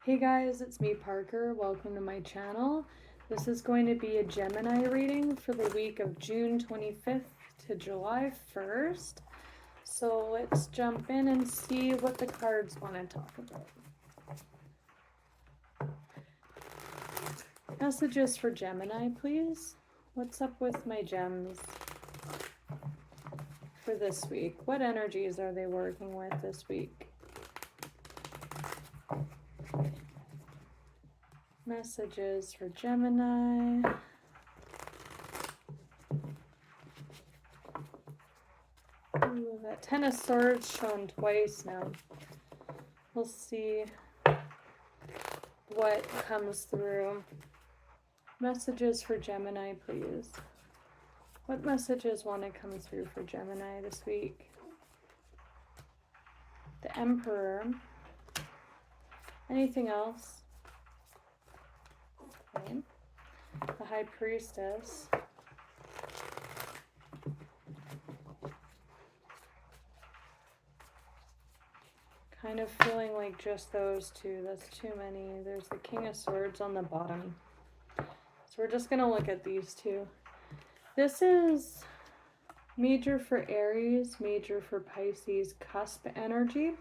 Hey guys, it's me Parker. Welcome to my channel. This is going to be a Gemini reading for the week of June 25th to July 1st. So let's jump in and see what the cards want to talk about. Messages for Gemini, please. What's up with my gems for this week? What energies are they working with this week? Messages for Gemini. Ooh, that Ten of Swords shown twice now. We'll see what comes through. Messages for Gemini, please. What messages want to come through for Gemini this week? The Emperor. Anything else? Okay. The High Priestess. Kind of feeling like just those two. That's too many. There's the King of Swords on the bottom. So we're just going to look at these two. This is major for Aries, major for Pisces, cusp energy.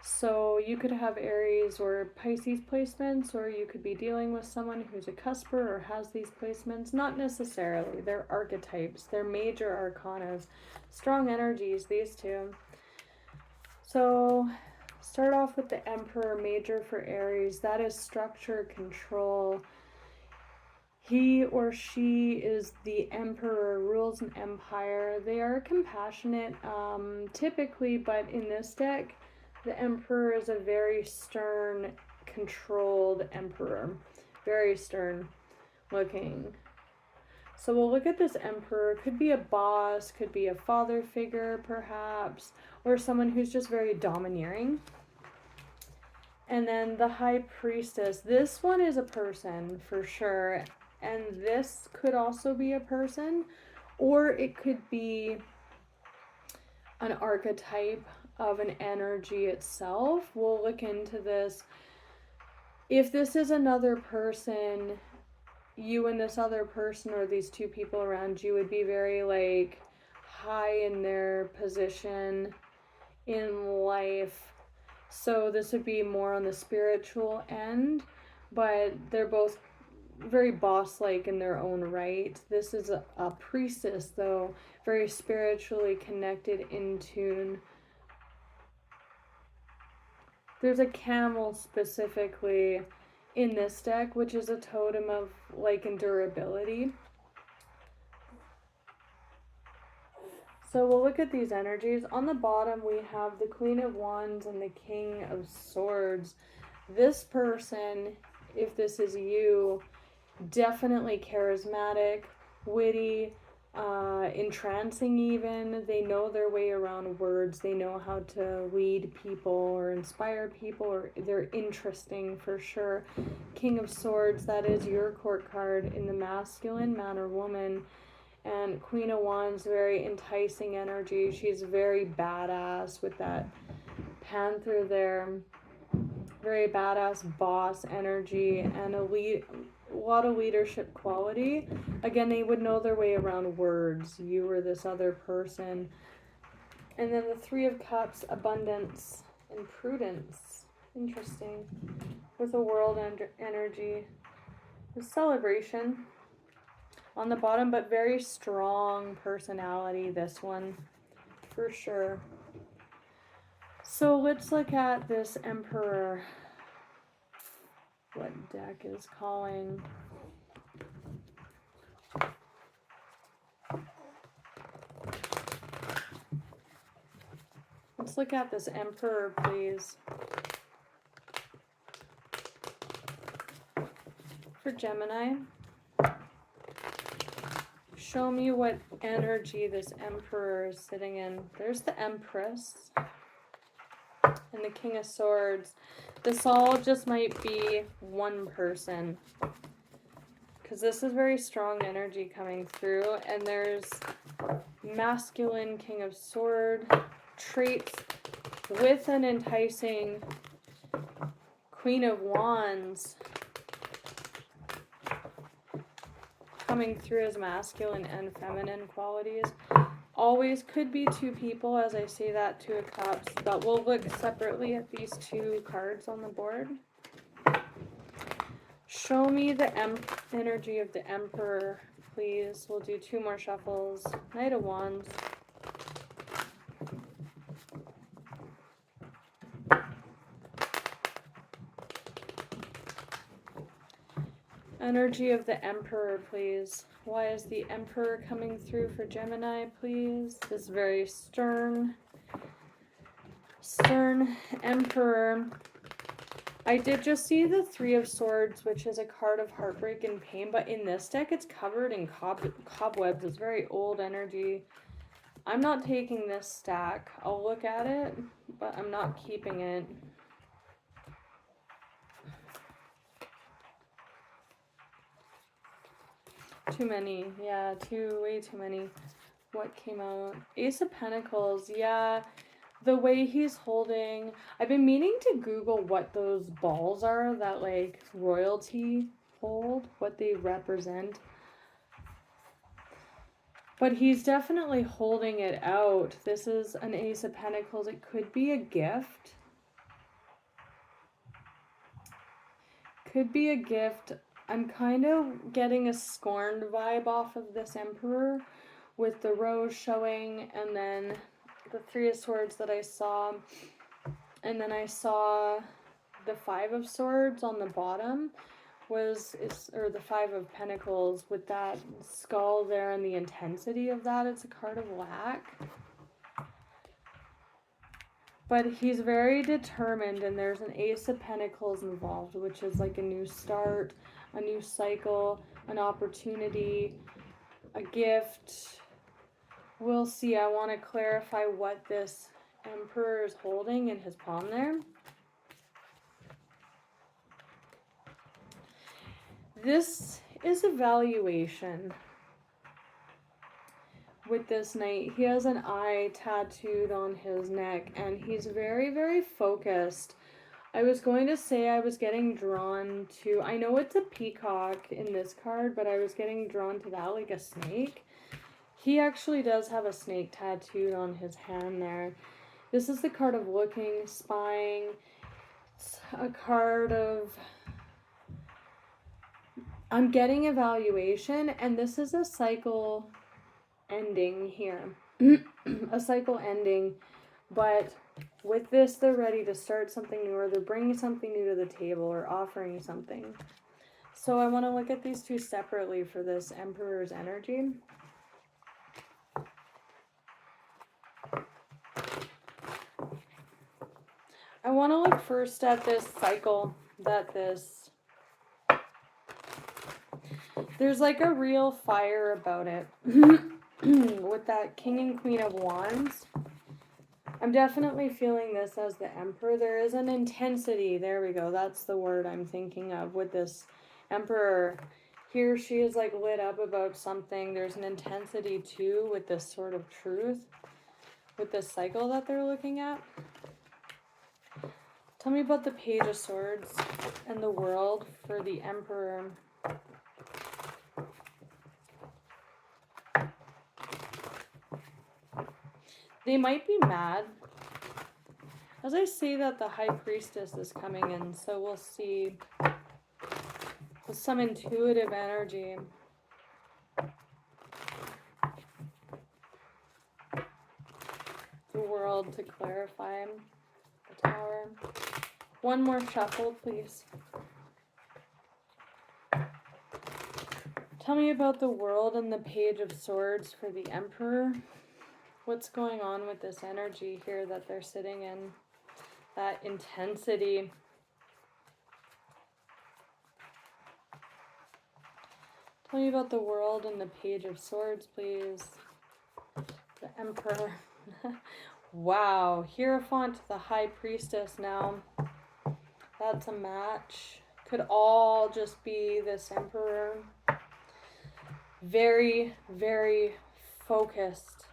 So you could have Aries or Pisces placements, or you could be dealing with someone who's a cusper or has these placements. Not necessarily. They're archetypes. They're major arcanas. Strong energies, these two. So start off with the Emperor, major for Aries. That is structure, control. He or she is the Emperor, rules an empire. They are compassionate, typically, but in this deck, the Emperor is a very stern, controlled Emperor. Very stern looking. So we'll look at this Emperor. Could be a boss, could be a father figure perhaps, or someone who's just very domineering. And then the High Priestess. This one is a person for sure. And this could also be a person, or it could be an archetype of an energy itself. We'll look into this. If this is another person, you and this other person or these two people around you would be very like high in their position in life. So this would be more on the spiritual end, but they're both very boss-like in their own right. This is a priestess, though, very spiritually connected, in tune. There's a camel specifically in this deck, which is a totem of like endurability. So we'll look at these energies. On the bottom, we have the Queen of Wands and the King of Swords. This person, if this is you, definitely charismatic, witty, entrancing even. They know their way around words. They know how to lead people or inspire people, or they're interesting for sure. King of Swords, that is your court card in the masculine, man or woman. And Queen of Wands, very enticing energy. She's very badass with that panther there. Very badass boss energy and a lot of leadership quality. Again, they would know their way around words. You or this other person. And then the Three of Cups, abundance and prudence. Interesting. With a world energy. A celebration on the bottom, but very strong personality, this one, for sure. So let's look at this Emperor. What deck is calling? Let's look at this Emperor, please. For Gemini. Show me what energy this Emperor is sitting in. There's the Empress and the King of Swords. This all just might be one person, because this is very strong energy coming through, and there's masculine King of Sword traits with an enticing Queen of Wands coming through as masculine and feminine qualities. Always could be two people, as I say that, Two of Cups, but we'll look separately at these two cards on the board. Show me the energy of the Emperor, please. We'll do two more shuffles. Knight of Wands. Energy of the Emperor, please. Why is the Emperor coming through for Gemini, please? This very stern Emperor. I did just see the Three of Swords, which is a card of heartbreak and pain, but in this deck it's covered in cobwebs. It's very old energy. I'm not taking this stack. I'll look at it, but I'm not keeping it. Too many. Yeah, way too many. What came out? Ace of Pentacles. Yeah, the way he's holding. I've been meaning to Google what those balls are that like royalty hold, what they represent. But he's definitely holding it out. This is an Ace of Pentacles. It could be a gift. Could be a gift. I'm kind of getting a scorned vibe off of this Emperor with the rose showing, and then the Three of Swords that I saw, and then I saw the Five of Swords on the bottom or the Five of Pentacles with that skull there and the intensity of that. It's a card of lack. But he's very determined, and there's an Ace of Pentacles involved, which is like a new start, a new cycle, an opportunity, a gift. We'll see. I want to clarify what this Emperor is holding in his palm there. This is evaluation. With this knight, he has an eye tattooed on his neck, and he's very, very focused. I was going to say I was getting drawn to, I know it's a peacock in this card, but I was getting drawn to that like a snake. He actually does have a snake tattooed on his hand there. This is the card of looking, spying. It's a card of, I'm getting evaluation, and this is a cycle ending here. A cycle ending, but with this they're ready to start something new, or they're bringing something new to the table or offering something. So I want to look at these two separately for this Emperor's energy. I want to look first at this cycle that there's like a real fire about it. With that King and Queen of Wands, I'm definitely feeling this as the Emperor. There is an intensity. There we go. That's the word I'm thinking of with this Emperor. Here she is like lit up about something. There's an intensity too with this sort of truth, with this cycle that they're looking at. Tell me about the Page of Swords and the world for the Emperor. They might be mad. As I say that, the High Priestess is coming in, so we'll see. With some intuitive energy. The world to clarify. The Tower. One more shuffle, please. Tell me about the world and the Page of Swords for the Emperor. What's going on with this energy here that they're sitting in? That intensity. Tell me about the world and the Page of Swords, please. The Emperor. Wow. Hierophant, the High Priestess now. That's a match. Could all just be this Emperor. Very, very focused.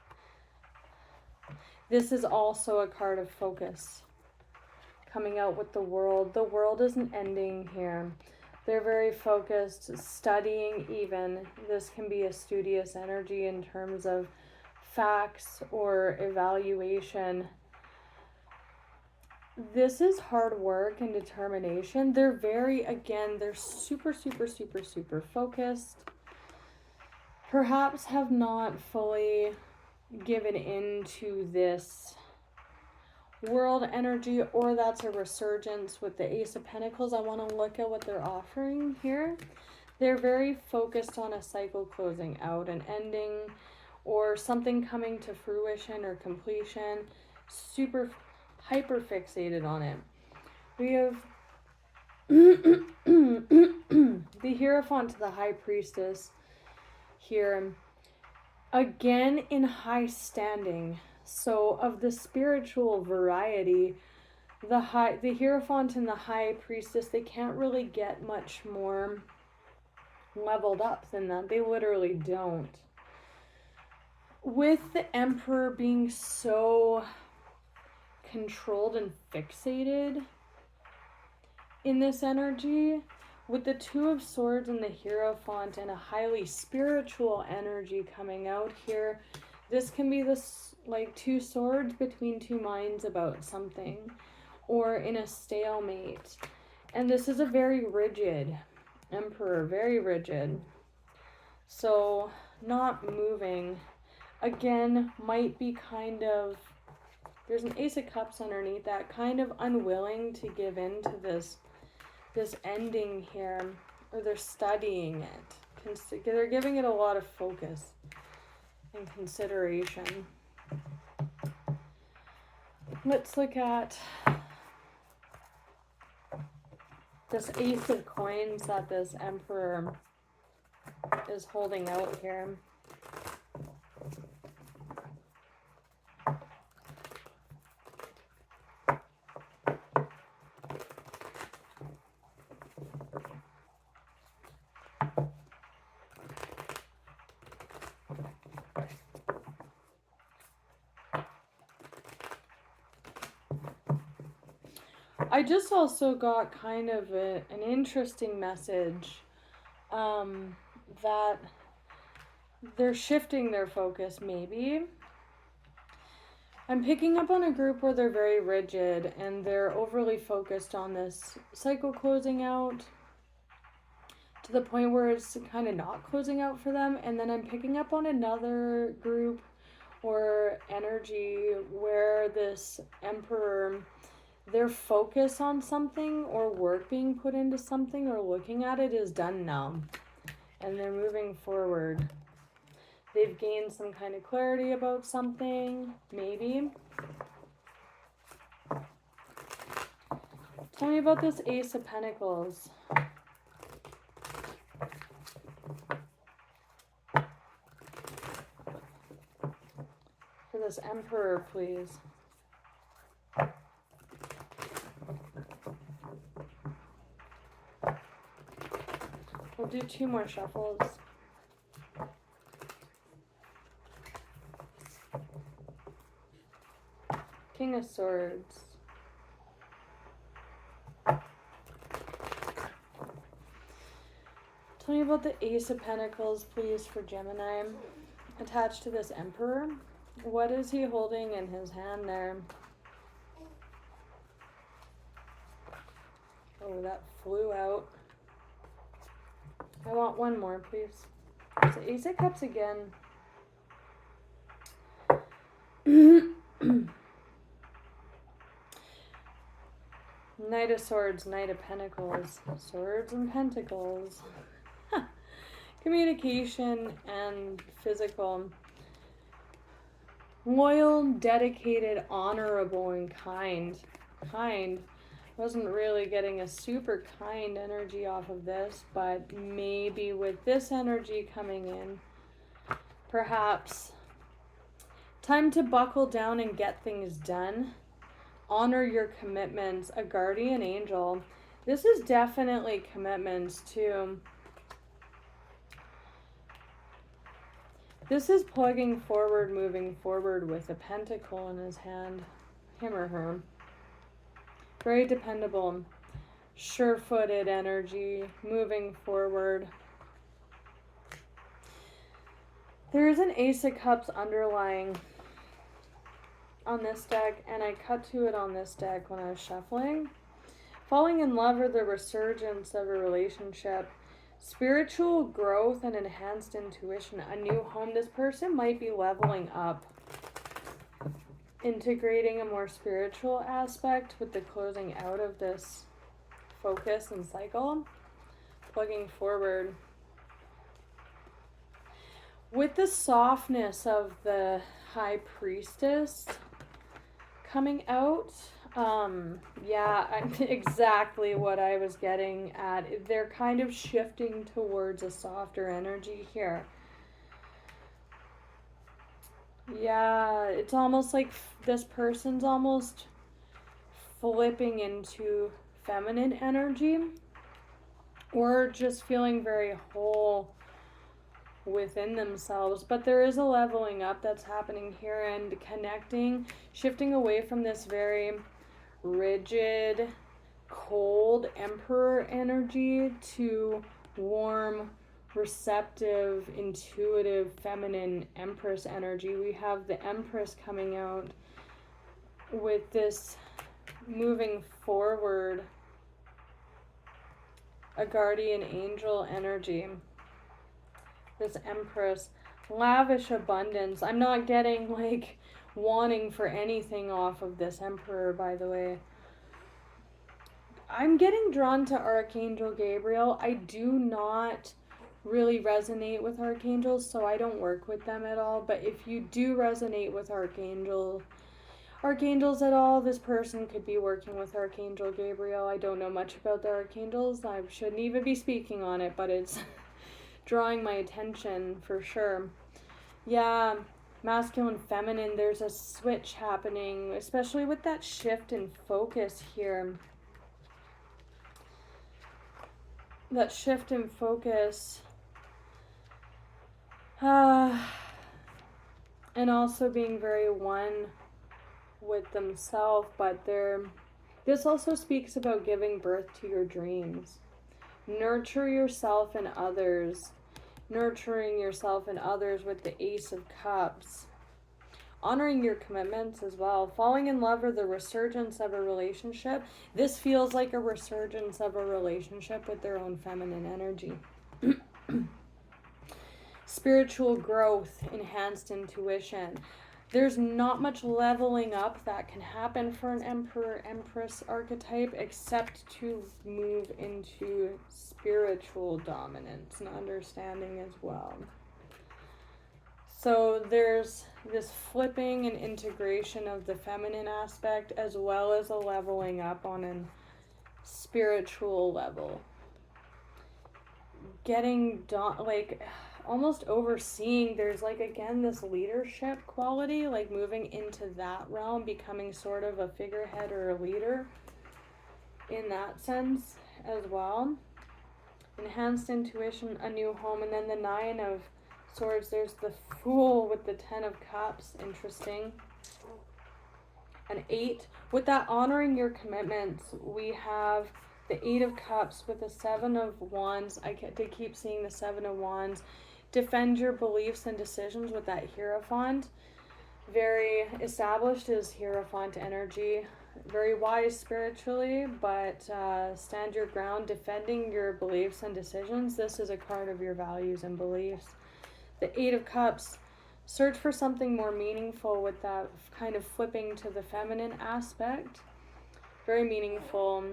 This is also a card of focus. coming out with the world. The world isn't ending here. They're very focused, studying even. This can be a studious energy in terms of facts or evaluation. This is hard work and determination. They're very, again, they're super, super, super, super focused. Perhaps have not fully given into this world energy, or that's a resurgence with the Ace of Pentacles. I want to look at what they're offering here. They're very focused on a cycle closing out, an ending, or something coming to fruition or completion. Super hyper fixated on it. We have the Hierophant to the High Priestess here, again in high standing. So of the spiritual variety, the Hierophant and the High Priestess, they can't really get much more leveled up than that. They literally don't. With the Emperor being so controlled and fixated in this energy, with the Two of Swords and the Hierophant and a highly spiritual energy coming out here, this can be this like two swords between two minds about something, or in a stalemate. And this is a very rigid Emperor, very rigid. So not moving. Again, might be kind of, there's an Ace of Cups underneath that, kind of unwilling to give in to this ending here, or they're studying it. They're giving it a lot of focus and consideration. Let's look at this Ace of Coins that this Emperor is holding out here. I just also got kind of an interesting message that they're shifting their focus, maybe. I'm picking up on a group where they're very rigid and they're overly focused on this cycle closing out to the point where it's kind of not closing out for them. And then I'm picking up on another group or energy where this Emperor, their focus on something or work being put into something or looking at it is done now. And they're moving forward. They've gained some kind of clarity about something, maybe. Tell me about this Ace of Pentacles. For this Emperor, please. We'll do 2 more shuffles. King of Swords. Tell me about the Ace of Pentacles, please, for Gemini. Attached to this Emperor. What is he holding in his hand there? Oh, that flew out. I want 1 more, please. So Ace of Cups again. Knight of Swords, Knight of Pentacles. Swords and Pentacles. Communication and physical. Loyal, dedicated, honorable, and kind. Wasn't really getting a super kind energy off of this, but maybe with this energy coming in, perhaps time to buckle down and get things done. Honor your commitments. A guardian angel. This is definitely commitments too. This is plugging forward, moving forward with a pentacle in his hand. Him or her. Very dependable, sure-footed energy, moving forward. There is an Ace of Cups underlying on this deck, and I cut to it on this deck when I was shuffling. Falling in love or the resurgence of a relationship, spiritual growth and enhanced intuition, a new home. This person might be leveling up, integrating a more spiritual aspect with the closing out of this focus and cycle, plugging forward. With the softness of the High Priestess coming out, yeah, exactly what I was getting at. They're kind of shifting towards a softer energy here. Yeah, it's almost like this person's almost flipping into feminine energy, or just feeling very whole within themselves. But there is a leveling up that's happening here, and connecting, shifting away from this very rigid, cold emperor energy to warm, receptive, intuitive, feminine empress energy. We have the empress coming out with this moving forward, a guardian angel energy. This empress, lavish abundance. I'm not getting like wanting for anything off of this emperor, by the way. I'm getting drawn to Archangel Gabriel. I do not really resonate with archangels, so I don't work with them at all. But if you do resonate with archangels at all, this person could be working with Archangel Gabriel. I don't know much about the archangels. I shouldn't even be speaking on it, but it's drawing my attention for sure. Yeah, masculine, feminine, there's a switch happening, especially with that shift in focus here. That shift in focus. And also being very one with themselves, but this also speaks about giving birth to your dreams. Nurture yourself and others. Nurturing yourself and others with the Ace of Cups. Honoring your commitments as well. Falling in love or the resurgence of a relationship. This feels like a resurgence of a relationship with their own feminine energy. Spiritual growth, enhanced intuition. There's not much leveling up that can happen for an Emperor-Empress archetype, except to move into spiritual dominance and understanding as well. So there's this flipping and integration of the feminine aspect, as well as a leveling up on a spiritual level. Getting almost overseeing, there's like again this leadership quality, like moving into that realm, becoming sort of a figurehead or a leader in that sense as well. Enhanced intuition, a new home, and then the Nine of Swords, there's the Fool with the Ten of Cups, interesting. An 8, with that honoring your commitments, we have the 8 of Cups with the 7 of Wands. I keep seeing the 7 of Wands. Defend your beliefs and decisions with that Hierophant. Very established is Hierophant energy. Very wise spiritually, but stand your ground, defending your beliefs and decisions. This is a card of your values and beliefs. The 8 of Cups, search for something more meaningful with that kind of flipping to the feminine aspect. Very meaningful.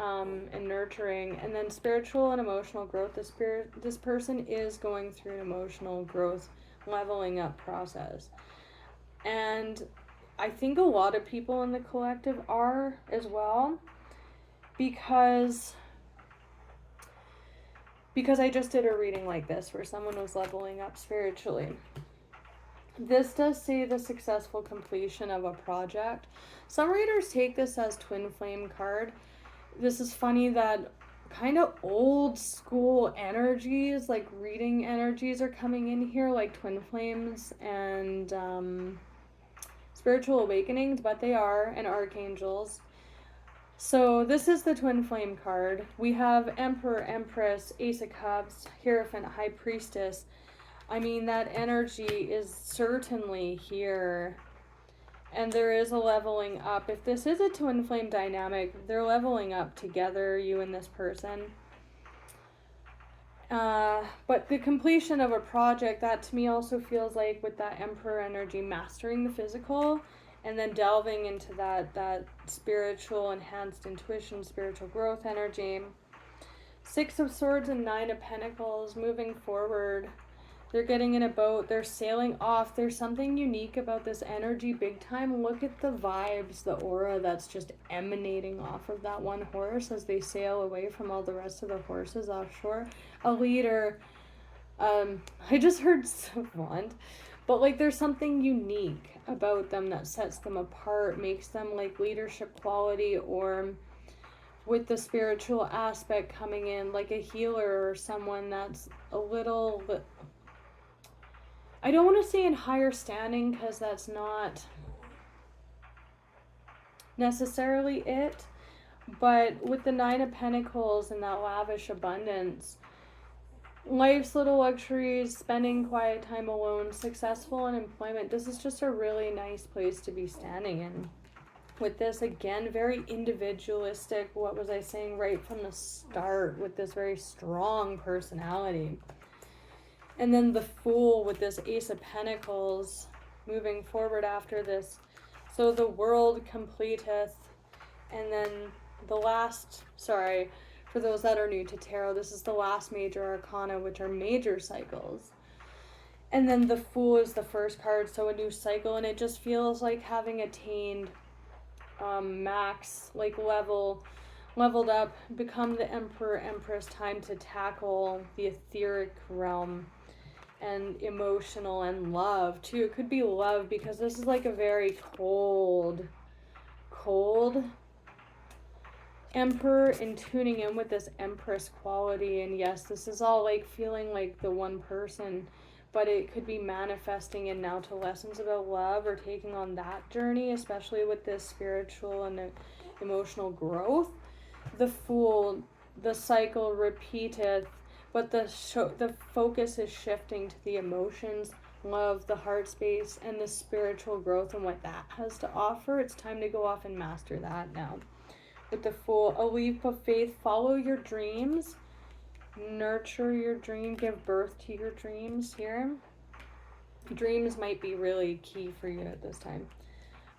And nurturing, and then spiritual and emotional growth. This person is going through an emotional growth, leveling up process, and I think a lot of people in the collective are as well, because I just did a reading like this where someone was leveling up spiritually. This does say the successful completion of a project. Some readers take this as twin flame card. This is funny that kind of old school energies, like reading energies, are coming in here, like twin flames and spiritual awakenings, but they are, and archangels. So this is the twin flame card. We have Emperor, Empress, Ace of Cups, Hierophant, High Priestess. I mean, that energy is certainly here. And there is a leveling up. If this is a twin flame dynamic, they're leveling up together, you and this person. But the completion of a project, that to me also feels like with that Emperor energy, mastering the physical and then delving into that spiritual, enhanced intuition, spiritual growth energy. Six of Swords and Nine of Pentacles, moving forward. They're getting in a boat. They're sailing off. There's something unique about this energy big time. Look at the vibes, the aura that's just emanating off of that one horse as they sail away from all the rest of the horses offshore. A leader. I just heard savant. But like there's something unique about them that sets them apart, makes them like leadership quality, or with the spiritual aspect coming in, like a healer or someone that's a little... I don't want to say in higher standing because that's not necessarily it, but with the Nine of Pentacles and that lavish abundance, life's little luxuries, spending quiet time alone, successful in employment, this is just a really nice place to be standing in. With this, again, very individualistic, what was I saying right from the start, with this very strong personality. And then the Fool with this Ace of Pentacles moving forward after this. So the world completeth. And then the last, sorry, for those that are new to tarot, this is the last major arcana, which are major cycles. And then the Fool is the first card, so a new cycle. And it just feels like having attained max, like leveled up, become the Emperor, Empress, time to tackle the etheric realm. And emotional and love too. It could be love because this is like a very cold Emperor, and tuning in with this Empress quality. And yes, this is all like feeling like the one person, but it could be manifesting in now to lessons about love or taking on that journey, especially with this spiritual and emotional growth. The Fool, the cycle repeateth. But the focus is shifting to the emotions, love, the heart space, and the spiritual growth and what that has to offer. It's time to go off and master that now. With the Fool, a leap of faith, follow your dreams, nurture your dream, give birth to your dreams here. Dreams might be really key for you at this time.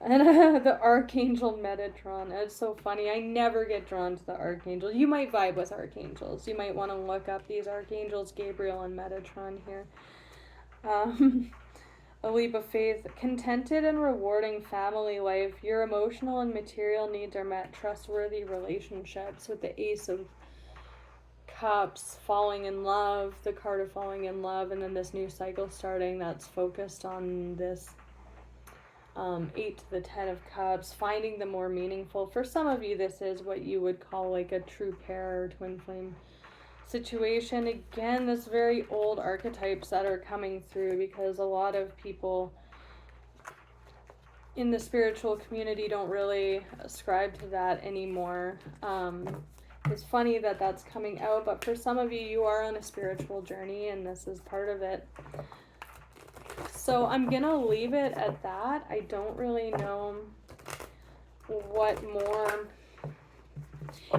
And the Archangel Metatron. It's so funny. I never get drawn to the Archangel. You might vibe with Archangels. You might want to look up these Archangels, Gabriel and Metatron here. A leap of faith. Contented and rewarding family life. Your emotional and material needs are met. Trustworthy relationships. With the Ace of Cups, falling in love. The card of falling in love. And then this new cycle starting that's focused on this 8 to the 10 of Cups, finding the more meaningful. For some of you, this is what you would call like a true pair or twin flame situation. Again, this very old archetypes that are coming through because a lot of people in the spiritual community don't really ascribe to that anymore. It's funny that that's coming out, but for some of you, you are on a spiritual journey and this is part of it. So I'm gonna leave it at that. I don't really know what more.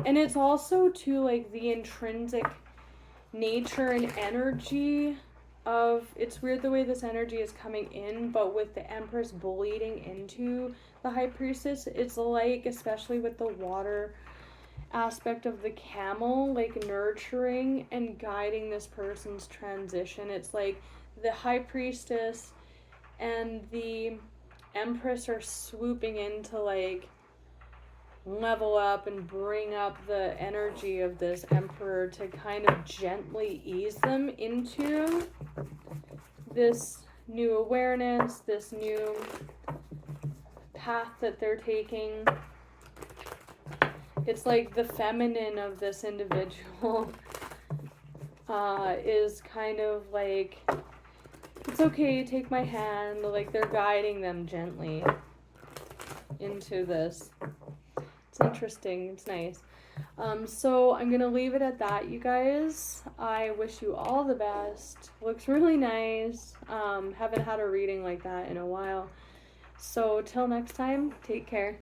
And it's also too like the intrinsic nature and energy of, it's weird the way this energy is coming in, but with the Empress bleeding into the High Priestess, it's like, especially with the water aspect of the camel, like nurturing and guiding this person's transition. It's like the High Priestess and the Empress are swooping in to like level up and bring up the energy of this Emperor to kind of gently ease them into this new awareness, this new path that they're taking. It's like the feminine of this individual is kind of like, it's okay, take my hand, like they're guiding them gently into this. It's It's interesting. It's nice. So I'm going to leave it at that, you guys. I wish you all the best. Looks really nice. Haven't had a reading like that in a while. So till next time, take care.